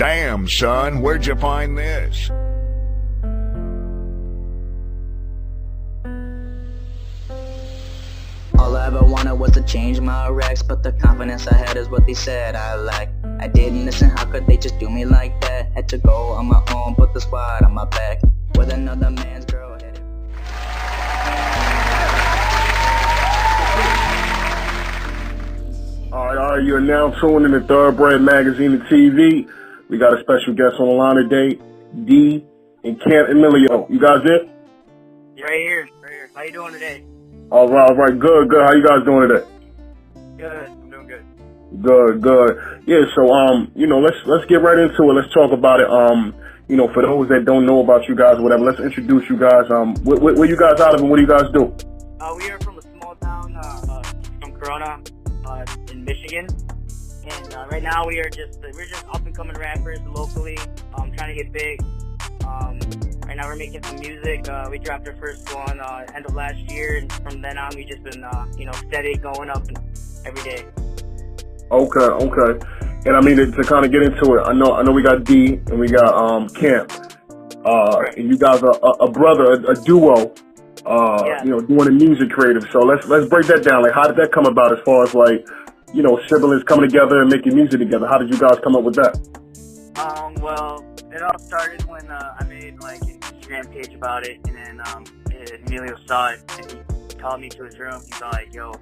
Damn, son, where'd you find this? All I ever wanted was to change my racks, but the confidence I had is what they said I lacked. I didn't listen, how could they just do me like that? Had to go on my own, put the squad on my back, with another man's girl headed. Alright, you're now tuned in to Thoroughbred Magazine and TV. We got a special guest on the line today, D and CAMPEMILio. You guys there? Right here. How you doing today? All right, good. How you guys doing today? Good, I'm doing good. Good. Yeah, so let's get right into it. Let's talk about it. For those that don't know about you guys, whatever, let's introduce you guys. Where you guys out of and what do you guys do? We are from a small town from Corona, in Michigan, and right now we're just up and coming rappers locally, trying to get big. Right now we're making some music. We dropped our first one end of last year, and from then on we just been steady going up every day. Okay. And I mean to kind of get into it, I know we got D and we got Camp. Right. And you guys are a brother, a duo. Yeah. Doing the music creative. So let's break that down. Like, how did that come about? As far as like, siblings coming together and making music together. How did you guys come up with that? Well, it all started when I made like an Instagram page about it, and then Emilio saw it and he called me to his room. He's like, "Yo,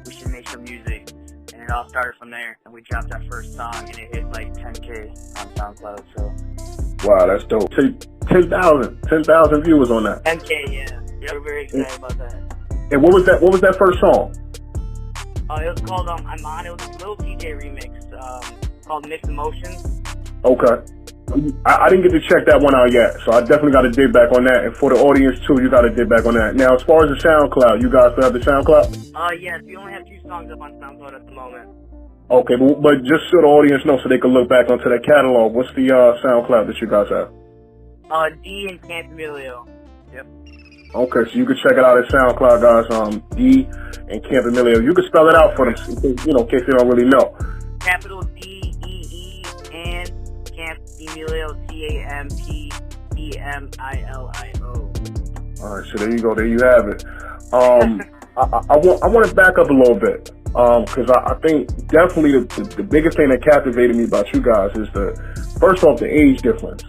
we should make some music," and it all started from there. And we dropped our first song, and it hit like 10K on SoundCloud. So. Wow, that's dope. 10,000 viewers on that. 10K, yeah. We're very excited about that. And what was that first song? It was called I'm On. It was a little DJ remix called Mixed Emotions. Okay. I didn't get to check that one out yet, so I definitely got to dig back on that. And for the audience too, you got to dig back on that. Now, as far as the SoundCloud, you guys still have the SoundCloud? Yes, we only have 2 songs up on SoundCloud at the moment. Okay, but just so the audience knows, so they can look back onto that catalog. What's the SoundCloud that you guys have? D and CAMPEMILio. Yep. Okay, so you can check it out at SoundCloud, guys. D and CAMPEMILio. You can spell it out for them, in case they don't really know. Capital D-E-E and CAMPEMILio, CAMPEMILIO. All right, so there you go. There you have it. I want to back up a little bit because I think definitely the biggest thing that captivated me about you guys is first off the age difference.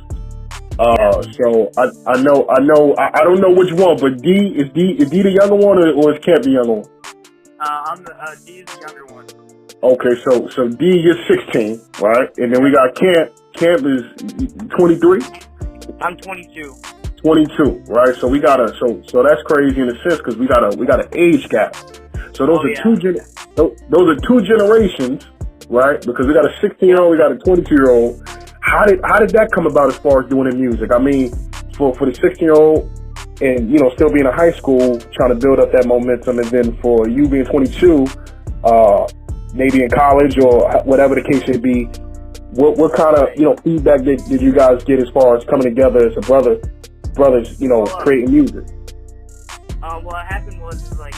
So I don't know which one, but is D the younger one or is Camp the younger one? D is the younger one. Okay, so D is 16, right? And then we got Camp. Camp is 23? I'm 22. 22, right? So we got so that's crazy in a sense because we got an age gap. So those are two generations, right? Because we got a 16-year-old, we got a 22-year-old. How did that come about as far as doing the music? I mean, for the 16-year-old and, still being in high school, trying to build up that momentum, and then for you being 22, maybe in college or whatever the case may be, what kind of, feedback did you guys get as far as coming together as brothers, creating music? What happened was like,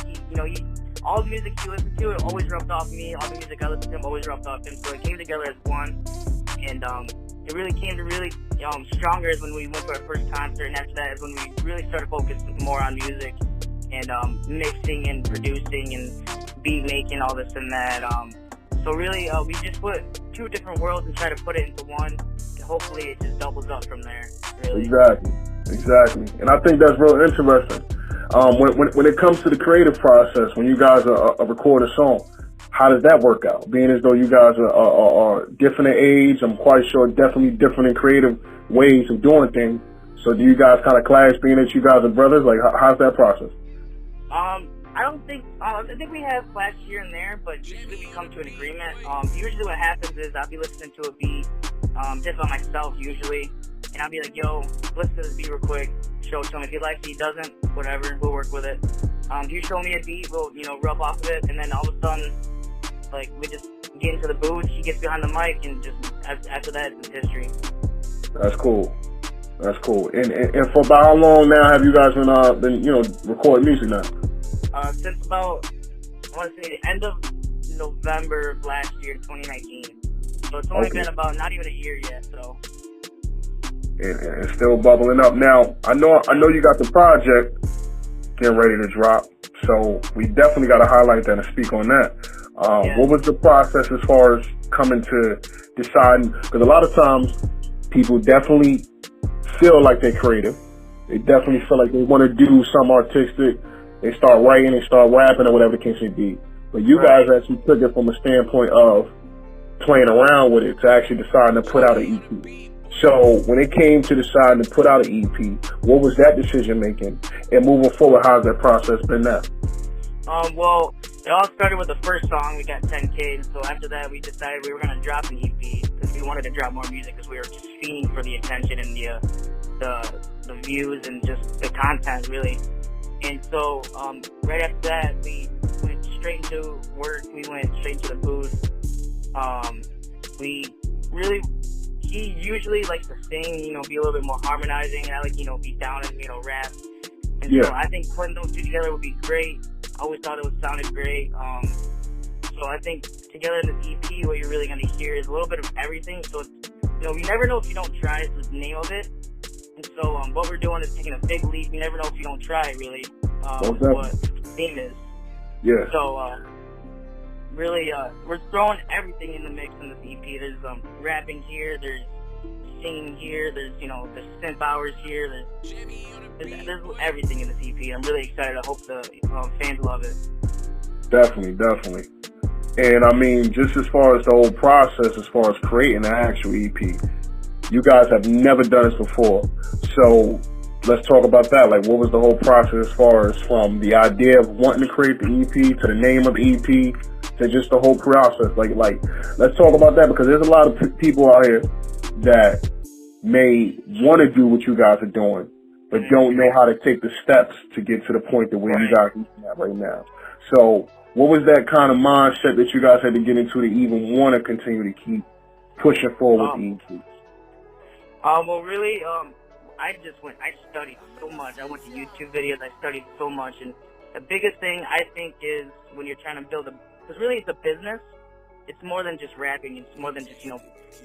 all the music he listened to, it always rubbed off me. All the music I listened to him always rubbed off him. So it came together as one. And it really came to stronger is when we went to our first concert, and after that is when we really started focusing more on music and mixing and producing and beat making, all this and that. So really, we just put 2 different worlds and try to put it into one, and hopefully it just doubles up from there. Really. Exactly. And I think that's real interesting. When it comes to the creative process, when you guys record a song, how does that work out? Being as though you guys are different in age, I'm quite sure definitely different in creative ways of doing things. So do you guys kind of clash being that you guys are brothers? Like, how's that process? I don't think, I think we have clash here and there, but usually we come to an agreement. Usually what happens is I'll be listening to a beat, just by myself usually, and I'll be like, yo, listen to this beat real quick, show it to him. If he likes it, he doesn't, whatever, we'll work with it. You show me a beat, we'll, rub off of it, and then all of a sudden, like, we just get into the booth, he gets behind the mic, and just after that, it's history. That's cool. And for about how long now have you guys been recording music now? Since about, I want to say the end of November of last year, 2019. So it's only been about not even a year yet, so. And it's still bubbling up. Now, I know you got the project getting ready to drop, so we definitely got to highlight that and speak on that. What was the process as far as coming to deciding? Because a lot of times people definitely feel like they're creative. They definitely feel like they want to do something artistic. They start writing, they start rapping, or whatever the case may be. But you guys actually took it from a standpoint of playing around with it to actually deciding to put out an EP. So when it came to deciding to put out an EP, what was that decision making? And moving forward, how's that process been now? Well, it all started with the first song. We got 10K, and so after that, we decided we were going to drop an EP because we wanted to drop more music because we were just fiending for the attention and the views and just the content, really. And so right after that, we went straight into work. We went straight to the booth. He usually likes to sing, be a little bit more harmonizing, and I like, be down and, rap. And so I think putting those two together would be great. I always thought it sounded great. So I think together in this EP, what you're really going to hear is a little bit of everything. So, you never know if you don't try, is the name of it. And so what we're doing is taking a big leap. You never know if you don't try, really, what the theme is. Yeah. So, really, we're throwing everything in the mix in this EP. There's rapping here, there's singing here, there's there's synth hours here, there's everything in this EP. I'm really excited. I hope the fans love it. Definitely. And I mean, just as far as the whole process, as far as creating an actual EP, you guys have never done this before. So let's talk about that. Like, what was the whole process as far as from the idea of wanting to create the EP to the name of the EP? To just the whole process, like, let's talk about that, because there's a lot of people out here that may want to do what you guys are doing, but don't know how to take the steps to get to the point that where you guys are at right now. So, what was that kind of mindset that you guys had to get into to even want to continue to keep pushing forward with the EP? Well, really, I studied so much. I went to YouTube videos. I studied so much, and the biggest thing I think is when you're trying to build because really it's a business. It's more than just rapping. It's more than just,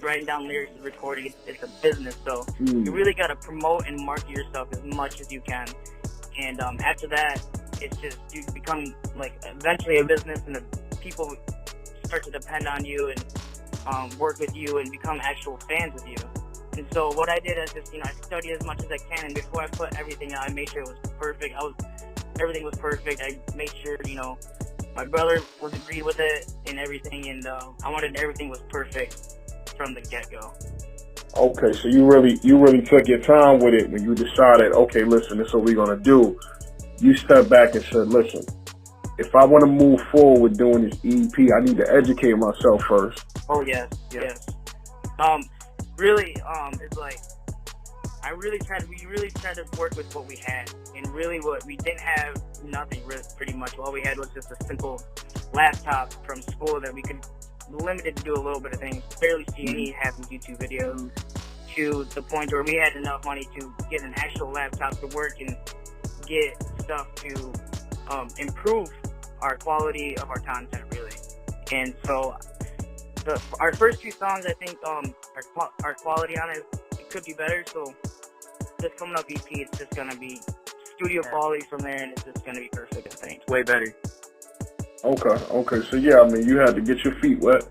writing down lyrics and recording. It's a business. So you really got to promote and market yourself as much as you can. And after that, it's just you become, eventually a business, and the people start to depend on you and work with you and become actual fans with you. And so what I did is just, I studied as much as I can. And before I put everything out, I made sure it was perfect. Everything was perfect. I made sure, my brother was agreed with it and everything, and I wanted everything was perfect from the get-go. Okay, so you really took your time with it when you decided, okay, listen, this is what we're gonna do. You stepped back and said, listen, if I want to move forward with doing this EP, I need to educate myself first. Oh yes. Really, it's like we really tried to work with what we had, and really what we didn't have, nothing really, pretty much. All we had was just a simple laptop from school that we could limited to do a little bit of things, barely see any half of YouTube videos, to the point where we had enough money to get an actual laptop to work and get stuff to improve our quality of our content, really. And so our first few songs, I think our quality on it could be better, so this coming up EP, it's just going to be studio quality from there, and it's just going to be perfect, I think. Way better. Okay. So yeah, I mean, you had to get your feet wet,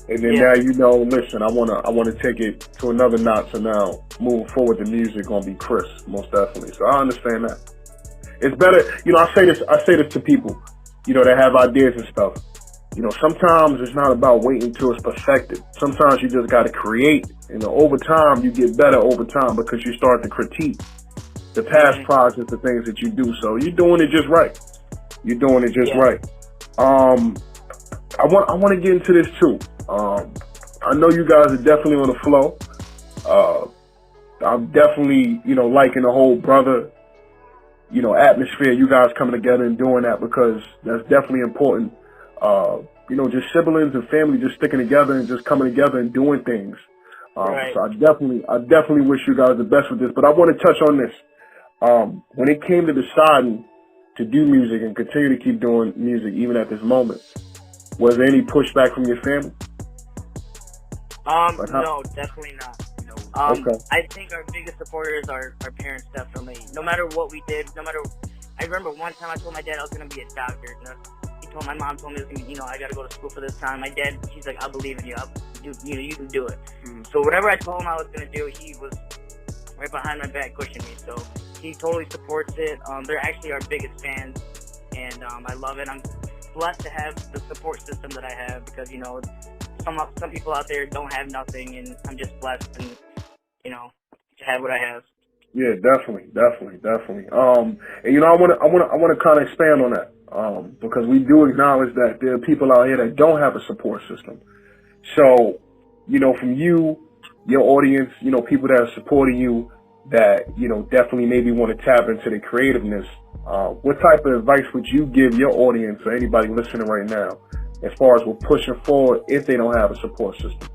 and then now listen, I wanna take it to another notch. So now moving forward, the music gonna be crisp, most definitely. So I understand that. It's better, I say this to people, that have ideas and stuff. Sometimes it's not about waiting till it's perfected. Sometimes you just gotta create. Over time you get better over time because you start to critique the past projects, the things that you do. So you're doing it just right. Right. I want to get into this too. I know you guys are definitely on the flow. I'm definitely, liking the whole brother, atmosphere. You guys coming together and doing that, because that's definitely important. Just siblings and family just sticking together and just coming together and doing things. So I definitely wish you guys the best with this. But I want to touch on this. When it came to deciding to do music and continue to keep doing music even at this moment, was there any pushback from your family? Like how? No, definitely not. Okay. I think our biggest supporters are our parents, definitely. No matter what we did, I remember one time I told my dad I was gonna be a doctor. My mom told me, I gotta go to school for this time. My dad, he's like, I believe in you. You can do it. Mm-hmm. So whatever I told him I was gonna do, he was right behind my back pushing me. So he totally supports it. They're actually our biggest fans, and I love it. I'm blessed to have the support system that I have because some people out there don't have nothing, and I'm just blessed and to have what I have. Yeah, definitely. And I want to kind of expand on that because we do acknowledge that there are people out here that don't have a support system. So, from you, your audience, people that are supporting you, that definitely maybe want to tap into the creativeness. What type of advice would you give your audience or anybody listening right now, as far as we're pushing forward if they don't have a support system?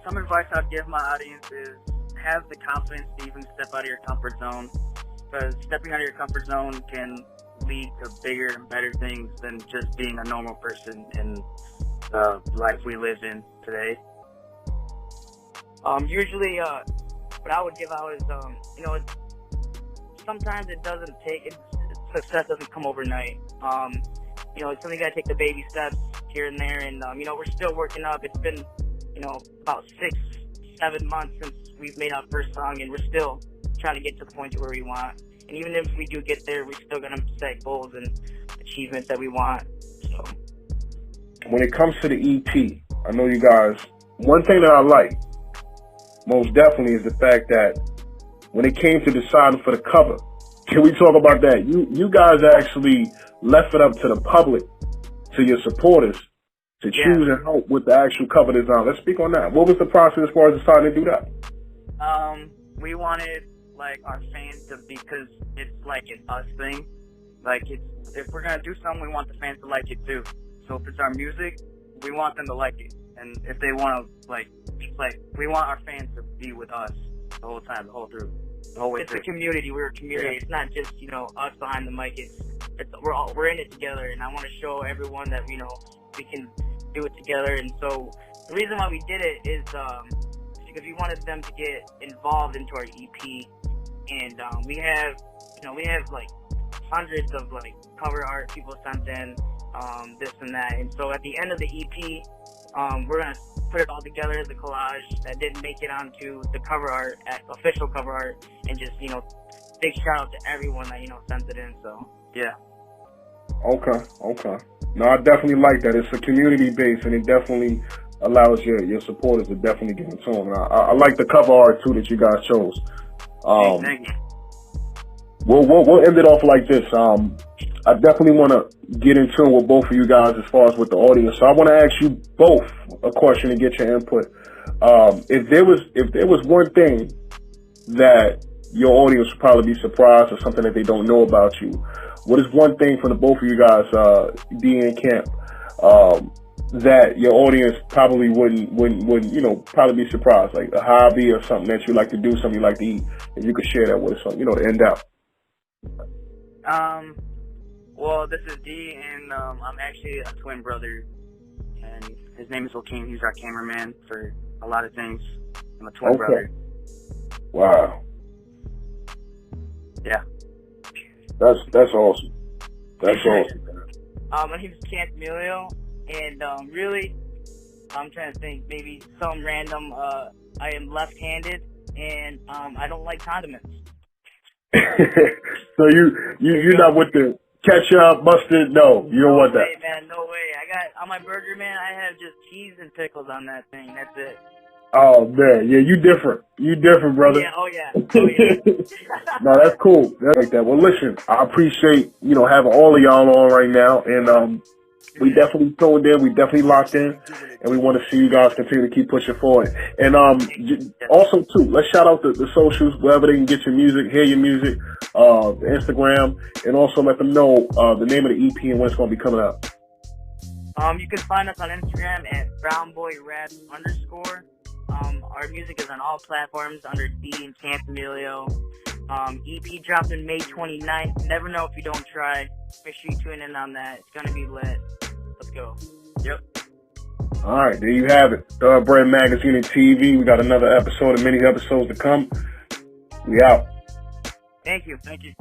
Some advice I'd give my audience is have the confidence to even step out of your comfort zone, because stepping out of your comfort zone can lead to bigger and better things than just being a normal person in the life we live in today. Usually, what I would give out is, sometimes it doesn't take, success doesn't come overnight. It's something you gotta take the baby steps here and there, and, we're still working up. It's been, about 6-7 months since we've made our first song, and we're still trying to get to the point to where we want. And even if we do get there, we're still gonna set goals and achievements that we want. So, when it comes to the EP, I know you guys, one thing that I like most definitely is the fact that when it came to deciding for the cover, can we talk about that? You guys actually left it up to the public, to your supporters, to choose and help with the actual cover design. Let's speak on that. What was the process as far as deciding to do that? We wanted our fans to, because it's an us thing. If we're gonna do something, we want the fans to like it too. So if it's our music, we want them to like it. And if they want to we want our fans to be with us the whole time, the whole way through. It's a community. We're a community. Yeah. It's not just us behind the mic. We're in it together, and I want to show everyone that we can do it together. And so the reason why we did it is because we wanted them to get involved into our EP, and we have hundreds of cover art people sent in, this and that. And so at the end of the EP, we're gonna put it all together as a collage that didn't make it onto the cover art, official cover art, and just big shout out to everyone that sent it in. So yeah. Okay. No, I definitely like that. It's a community base, and it definitely allows your supporters to definitely get into them. And I like the cover art too that you guys chose. Thank you. We'll end it off like this. I definitely want to get in tune with both of you guys as far as with the audience. So I want to ask you both a question and get your input. If there was one thing that your audience would probably be surprised, or something that they don't know about you, what is one thing from the both of you guys, D and Camp, that your audience probably wouldn't probably be surprised, like a hobby or something that you like to do, something you like to eat, if you could share that with us, to end out. Well, this is D, and I'm actually a twin brother, and his name is Joaquin. He's our cameraman for a lot of things. I'm a twin brother. Wow. Yeah. That's awesome. That's awesome. My name is CAMPEMILIO, and really, I'm trying to think, maybe some random, I am left-handed, and I don't like condiments. So you're not with the ketchup, mustard? No, you don't want that. No way, man. No way. I got on my burger, man. I have just cheese and pickles on that thing. That's it. Oh man, yeah, you different. You different, brother. Yeah. Oh yeah. No, that's cool. That's like that. Well, listen, I appreciate having all of y'all on right now, and we definitely tuned in. We definitely locked in, and we want to see you guys continue to keep pushing forward. And also too, let's shout out the socials, wherever they can get your music, hear your music, the Instagram, and also let them know the name of the EP and when it's going to be coming out. You can find us on Instagram at brownboyraps_. Our music is on all platforms under D and CAMPEMILIO. EP dropped in May 29th. Never know if you don't try. Make sure you tune in on that. It's going to be lit. Let's go. Yep. All right, there you have it. Thoroughbred Magazine and TV. We got another episode and many episodes to come. We out. Thank you. Thank you.